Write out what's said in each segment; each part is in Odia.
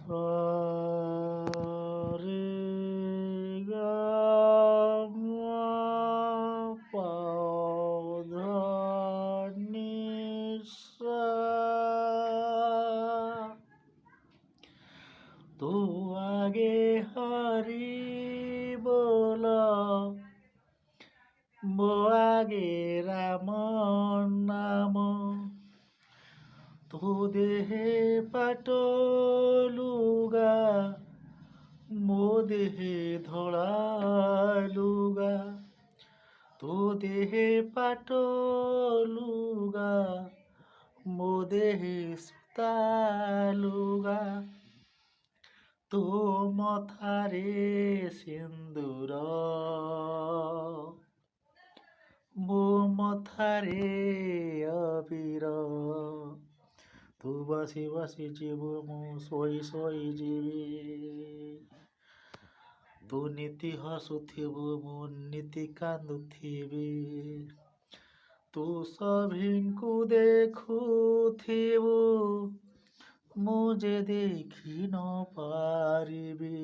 সরে গা মা পাও ধা নি সা তো আগে হরি বল ମୋ ଆଗେ ରାମ ନାମ ତୋ ଦେହେ ପାଟ ଲୁଗା ମୋ ଦେହେ ଧଳା ଲୁଗା ତୋ ଦେହେ ପାଟ ଲୁଗା ମୋ ଦେହେ ସୂତା ଲୁଗା ତୋ ମଥାରେ ସିନ୍ଦୁର ମୋ ମଥାରେ ଅବିର ତୁ ବସି ବସି ଯିବୁ ମୁଁ ଶୋଇ ଶୋଇ ଯିବି ତୁ ନୀତି ହସୁଥିବୁ ମୁଁ ନୀତି କାନ୍ଦୁଥିବି ତୁ ସଭିଙ୍କୁ ଦେଖୁଥିବୁ ମୁଁ ଯେ ଦେଖି ନ ପାରିବି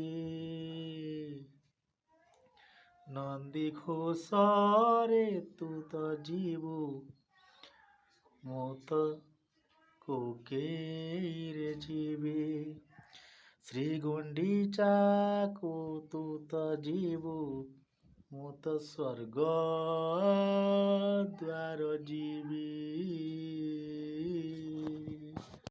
ନନ୍ଦୀ ଘୋଷରେ ତୁ ତ ଯିବୁ ମୁଁ ତ କୋକେଇରେ ଯିବି ଶ୍ରୀ ଗୁଣ୍ଡିଚାକୁ ତୁ ତ ଯିବୁ ମୁଁ ତ ସ୍ୱର୍ଗ ଦ୍ୱାର ଯିବି।